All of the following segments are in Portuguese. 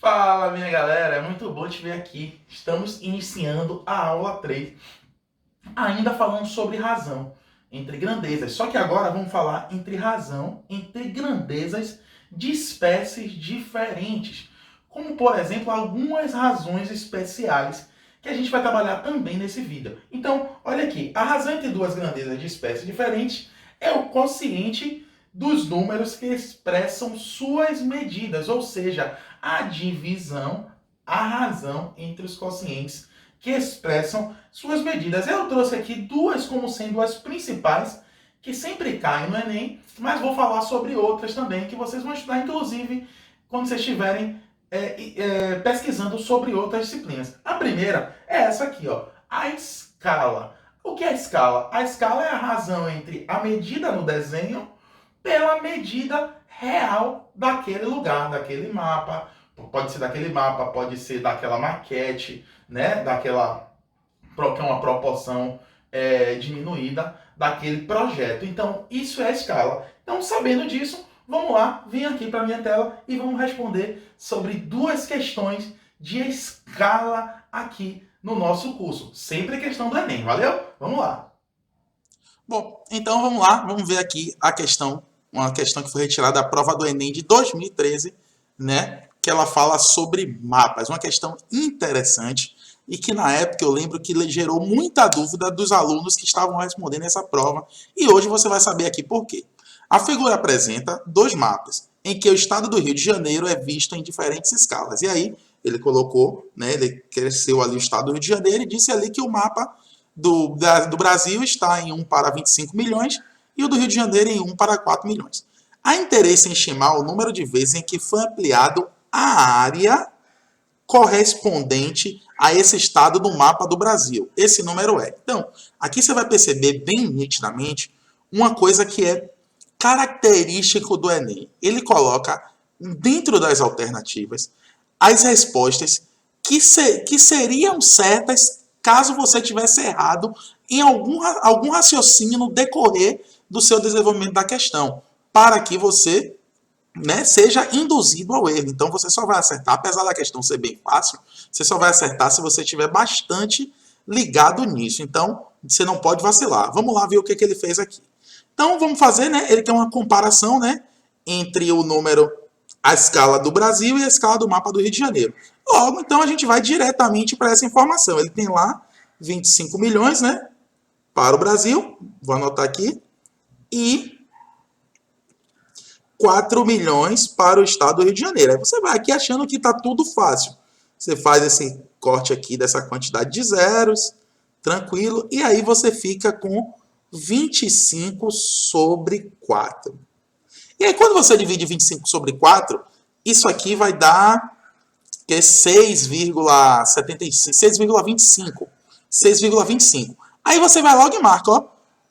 Fala, minha galera, é muito bom te ver aqui. Estamos iniciando a aula 3, ainda falando sobre razão entre grandezas. Só que agora vamos falar entre razão entre grandezas de espécies diferentes, como por exemplo algumas razões especiais que a gente vai trabalhar também nesse vídeo. Então, olha aqui, a razão entre duas grandezas de espécies diferentes é o quociente dos números que expressam suas medidas, ou seja, a divisão, a razão entre os quocientes que expressam suas medidas. Eu trouxe aqui duas como sendo as principais, que sempre caem no Enem, mas vou falar sobre outras também, que vocês vão estudar, inclusive, quando vocês estiverem pesquisando sobre outras disciplinas. A primeira é essa aqui, ó, a escala. O que é a escala? A escala é a razão entre a medida no desenho pela medida real daquele lugar, daquele mapa. Pode ser daquele mapa, pode ser daquela maquete, né? Daquela que é uma proporção diminuída daquele projeto. Então, isso é a escala. Então, sabendo disso, vamos lá, vem aqui para a minha tela e vamos responder sobre duas questões de escala aqui no nosso curso. Sempre questão do Enem, valeu? Vamos lá. Bom, então vamos lá, vamos ver aqui a questão, uma questão que foi retirada da prova do Enem de 2013, né? Que ela fala sobre mapas, uma questão interessante e que na época eu lembro que gerou muita dúvida dos alunos que estavam respondendo essa prova e hoje você vai saber aqui por quê. A figura apresenta dois mapas, em que o estado do Rio de Janeiro é visto em diferentes escalas. E aí ele colocou, né, ele cresceu ali o estado do Rio de Janeiro e disse ali que o mapa do Brasil está em 1 para 25 milhões e o do Rio de Janeiro em 1 para 4 milhões. Há interesse em estimar o número de vezes em que foi ampliado a área correspondente a esse estado no mapa do Brasil. Esse número é. Então, aqui você vai perceber bem nitidamente uma coisa que é característico do Enem. Ele coloca dentro das alternativas as respostas que seriam certas caso você tivesse errado em algum raciocínio no decorrer do seu desenvolvimento da questão, para que você, né, seja induzido ao erro. Então você só vai acertar, apesar da questão ser bem fácil, você só vai acertar se você estiver bastante ligado nisso. Então você não pode vacilar. Vamos lá ver o que ele fez aqui. Então vamos fazer, né? Ele tem uma comparação, né, entre o número, a escala do Brasil e a escala do mapa do Rio de Janeiro. Logo, então a gente vai diretamente para essa informação. Ele tem lá 25 milhões, né, para o Brasil, vou anotar aqui, e 4 milhões para o estado do Rio de Janeiro. Aí você vai aqui achando que está tudo fácil. Você faz esse corte aqui dessa quantidade de zeros, tranquilo, e aí você fica com 25 sobre 4. E aí quando você divide 25 sobre 4, isso aqui vai dar que é 6,75, 6,25. 6,25. Aí você vai logo e marca, ó,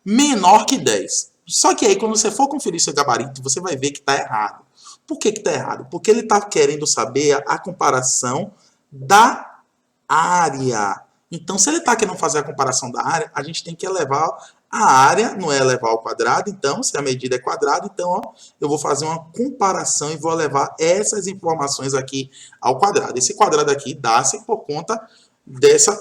menor que 10. Só que aí, quando você for conferir seu gabarito, você vai ver que está errado. Por que está errado? Porque ele está querendo saber a comparação da área. Então, se ele está querendo fazer a comparação da área, a gente tem que elevar a área, não é elevar ao quadrado. Então, se a medida é quadrada, então ó, eu vou fazer uma comparação e vou levar essas informações aqui ao quadrado. Esse quadrado aqui dá-se por conta dessa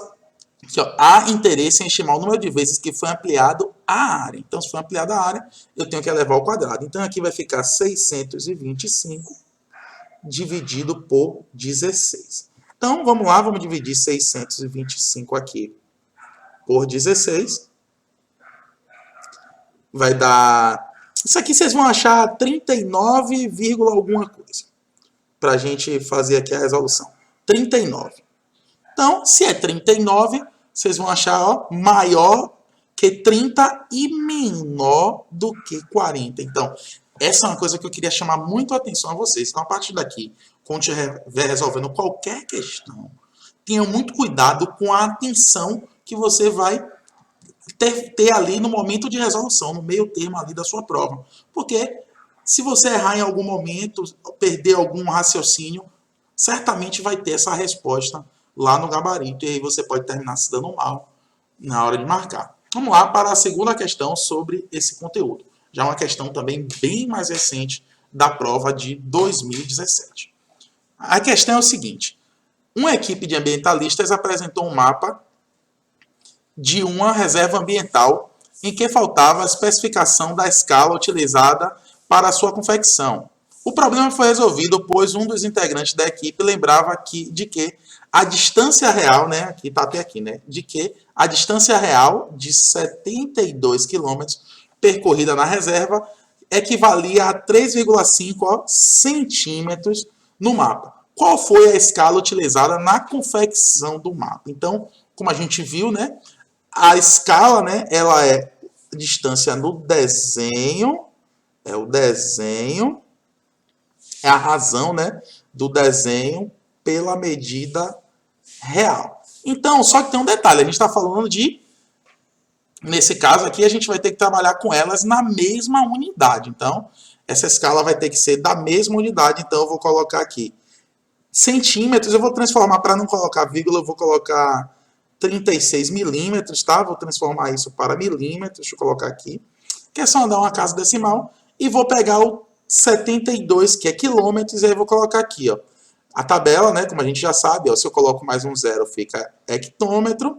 aqui, ó, há interesse em estimar o número de vezes que foi ampliado a área. Então, se foi ampliada a área, eu tenho que elevar ao quadrado. Então, aqui vai ficar 625 dividido por 16. Então, vamos lá, vamos dividir 625 aqui por 16. Vai dar... Isso aqui vocês vão achar 39, alguma coisa. Para a gente fazer aqui a resolução. 39. Então, se é 39, vocês vão achar, ó, maior que 30 e menor do que 40. Então, essa é uma coisa que eu queria chamar muito a atenção a vocês. Então, a partir daqui, quando estiver resolvendo qualquer questão, tenham muito cuidado com a atenção que você vai ter ali no momento de resolução, no meio termo ali da sua prova. Porque se você errar em algum momento, perder algum raciocínio, certamente vai ter essa resposta lá no gabarito, e aí você pode terminar se dando mal na hora de marcar. Vamos lá para a segunda questão sobre esse conteúdo. Já uma questão também bem mais recente da prova de 2017. A questão é o seguinte. Uma equipe de ambientalistas apresentou um mapa de uma reserva ambiental em que faltava a especificação da escala utilizada para a sua confecção. O problema foi resolvido, pois um dos integrantes da equipe lembrava de que a distância real, né, aqui está até aqui, né, de que a distância real de 72 quilômetros percorrida na reserva equivalia a 3,5 centímetros no mapa. Qual foi a escala utilizada na confecção do mapa? Então, como a gente viu, né, a escala, né, ela é distância no desenho, é o desenho, é a razão, né, do desenho pela medida real. Então, só que tem um detalhe, a gente está falando de, nesse caso aqui, a gente vai ter que trabalhar com elas na mesma unidade. Então, essa escala vai ter que ser da mesma unidade, então eu vou colocar aqui centímetros, eu vou transformar, para não colocar vírgula, eu vou colocar 36 milímetros, tá? Vou transformar isso para milímetros, deixa eu colocar aqui, que é só andar uma casa decimal, e vou pegar o 72, que é quilômetros, e aí vou colocar aqui, ó. A tabela, né, como a gente já sabe, ó, se eu coloco mais um zero, fica hectômetro,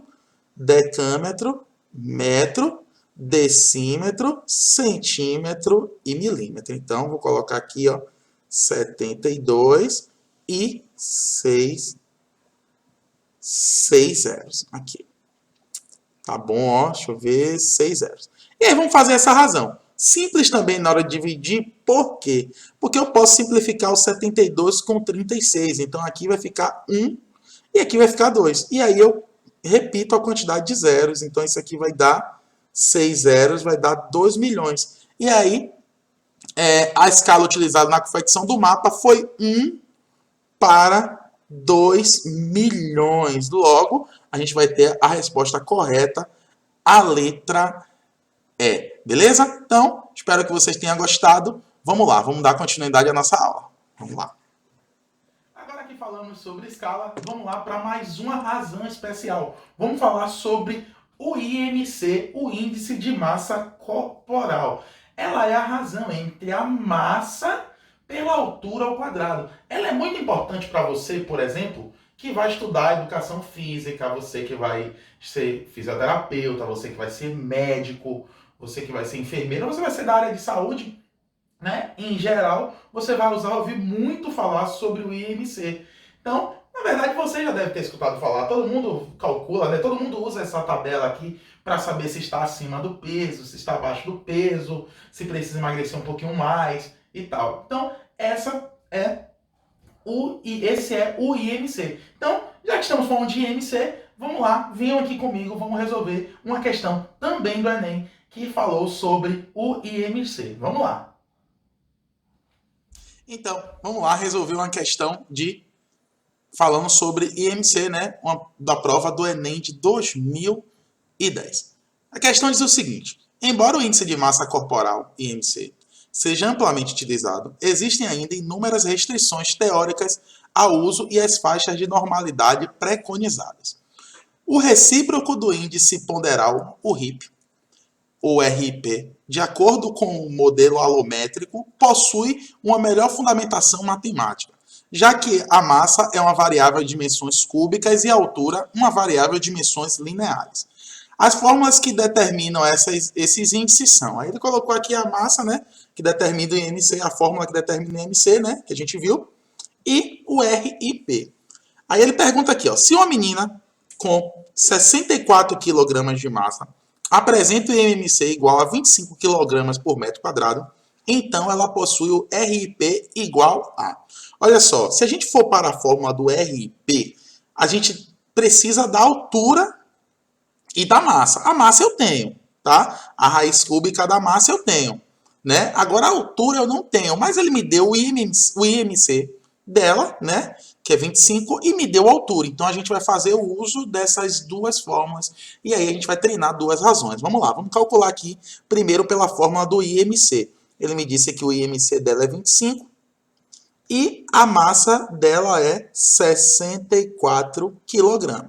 decâmetro, metro, decímetro, centímetro e milímetro. Então, vou colocar aqui, ó, 72 e 6 zeros aqui. Tá bom, ó, deixa eu ver, 6 zeros. E aí vamos fazer essa razão. Simples também na hora de dividir, por quê? Porque eu posso simplificar o 72 com 36. Então aqui vai ficar 1 e aqui vai ficar 2. E aí eu repito a quantidade de zeros. Então isso aqui vai dar 6 zeros, vai dar 2 milhões. E aí a escala utilizada na confecção do mapa foi 1 para 2 milhões. Logo, a gente vai ter a resposta correta, a letra E. Beleza? Então, espero que vocês tenham gostado. Vamos lá, vamos dar continuidade à nossa aula. Vamos lá. Agora que falamos sobre escala, vamos lá para mais uma razão especial. Vamos falar sobre o IMC, o Índice de Massa Corporal. Ela é a razão entre a massa pela altura ao quadrado. Ela é muito importante para você, por exemplo, que vai estudar educação física, você que vai ser fisioterapeuta, você que vai ser médico, você que vai ser enfermeiro, você vai ser da área de saúde, né? Em geral, você vai ouvir muito falar sobre o IMC. Então, na verdade, você já deve ter escutado falar. Todo mundo calcula, né? Todo mundo usa essa tabela aqui para saber se está acima do peso, se está abaixo do peso, se precisa emagrecer um pouquinho mais e tal. Então, esse é o IMC. Então, já que estamos falando de IMC, vamos lá, venham aqui comigo, vamos resolver uma questão também do Enem que falou sobre o IMC. Vamos lá. Então, vamos lá resolver uma questão falando sobre IMC, né? Da prova do Enem de 2010. A questão diz o seguinte: embora o índice de massa corporal, IMC, seja amplamente utilizado, existem ainda inúmeras restrições teóricas ao uso e às faixas de normalidade preconizadas. O recíproco do índice ponderal, o RIP, ou RIP, de acordo com o modelo alométrico, possui uma melhor fundamentação matemática, já que a massa é uma variável de dimensões cúbicas e a altura uma variável de dimensões lineares. As fórmulas que determinam esses índices são, aí ele colocou aqui a massa, né, que determina o IMC, a fórmula que determina o IMC, né, que a gente viu, e o RIP. Aí ele pergunta aqui, ó, se uma menina com 64 kg de massa apresenta o IMC igual a 25 kg por metro quadrado, então ela possui o RIP igual a... Olha só, se a gente for para a fórmula do RIP, a gente precisa da altura e da massa. A massa eu tenho, tá? A raiz cúbica da massa eu tenho, né? Agora a altura eu não tenho, mas ele me deu o IMC dela, né? Que é 25, e me deu a altura. Então a gente vai fazer o uso dessas duas fórmulas e aí a gente vai treinar duas razões. Vamos lá, vamos calcular aqui primeiro pela fórmula do IMC. Ele me disse que o IMC dela é 25 e a massa dela é 64 kg.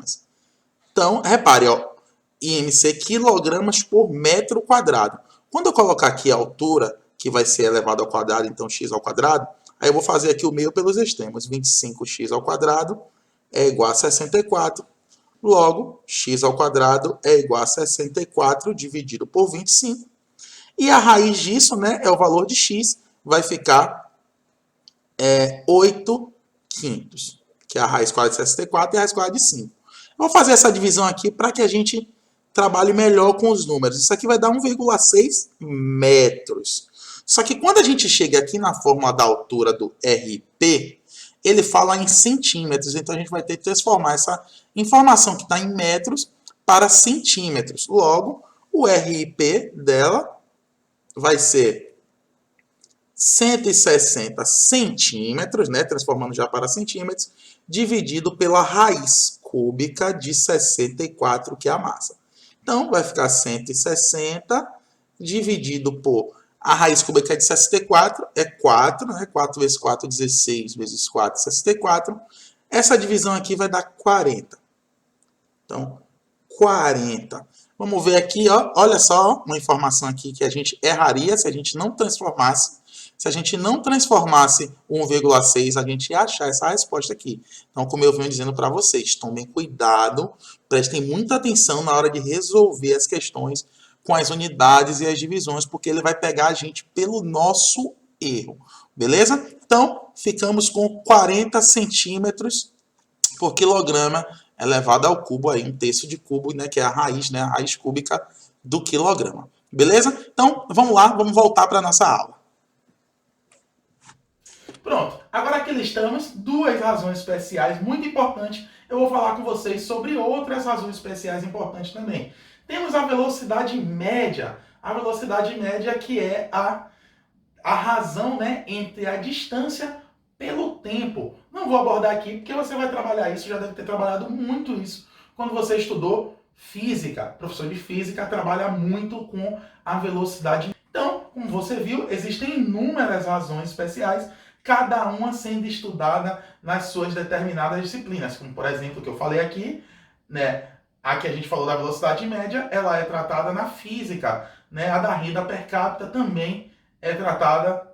Então, repare, ó, IMC quilogramas por metro quadrado. Quando eu colocar aqui a altura, que vai ser elevado ao quadrado, então x ao quadrado, Aí eu vou fazer aqui o meio pelos extremos. 25x ao quadrado é igual a 64. Logo, x ao quadrado é igual a 64 dividido por 25. E a raiz disso, né, é o valor de x, vai ficar 8 quintos, que é a raiz quadrada de 64 e a raiz quadrada de 5. Eu vou fazer essa divisão aqui para que a gente trabalhe melhor com os números. Isso aqui vai dar 1,6 metros. Só que quando a gente chega aqui na fórmula da altura do RP, ele fala em centímetros. Então a gente vai ter que transformar essa informação que está em metros para centímetros. Logo, o RP dela vai ser 160 centímetros, né, transformando já para centímetros, dividido pela raiz cúbica de 64, que é a massa. Então, vai ficar 160 dividido por a raiz cúbica de 64, é 4, né? 4 vezes 4, 16, vezes 4, 64. Essa divisão aqui vai dar 40. Então, 40. Vamos ver aqui, ó, olha só uma informação aqui que a gente erraria se a gente não transformasse. Se a gente não transformasse 1,6, a gente ia achar essa resposta aqui. Então, como eu venho dizendo para vocês, tomem cuidado, prestem muita atenção na hora de resolver as questões com as unidades e as divisões, porque ele vai pegar a gente pelo nosso erro. Beleza? Então, ficamos com 40 centímetros por quilograma elevado ao cubo, aí, 1/3 de cubo, né, que é a raiz cúbica do quilograma. Beleza? Então, vamos lá, vamos voltar para a nossa aula. Pronto, agora aqui listamos duas razões especiais muito importantes. Eu vou falar com vocês sobre outras razões especiais importantes também. Temos a velocidade média. A velocidade média que é a razão, né, entre a distância pelo tempo. Não vou abordar aqui porque você vai trabalhar isso, já deve ter trabalhado muito isso quando você estudou física. O professor de física trabalha muito com a velocidade. Então, como você viu, existem inúmeras razões especiais, cada uma sendo estudada nas suas determinadas disciplinas, como por exemplo o que eu falei aqui, né? A que a gente falou da velocidade média, ela é tratada na física, né? A da renda per capita também é tratada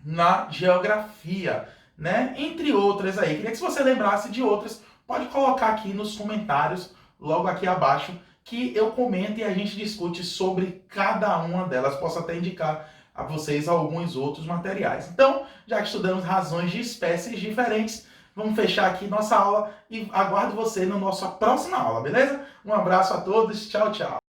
na geografia, né? Entre outras aí. Queria que se você lembrasse de outras, pode colocar aqui nos comentários, logo aqui abaixo, que eu comento e a gente discute sobre cada uma delas. Posso até indicar a vocês alguns outros materiais. Então, já que estudamos razões de espécies diferentes, vamos fechar aqui nossa aula e aguardo você na nossa próxima aula, beleza? Um abraço a todos, tchau, tchau!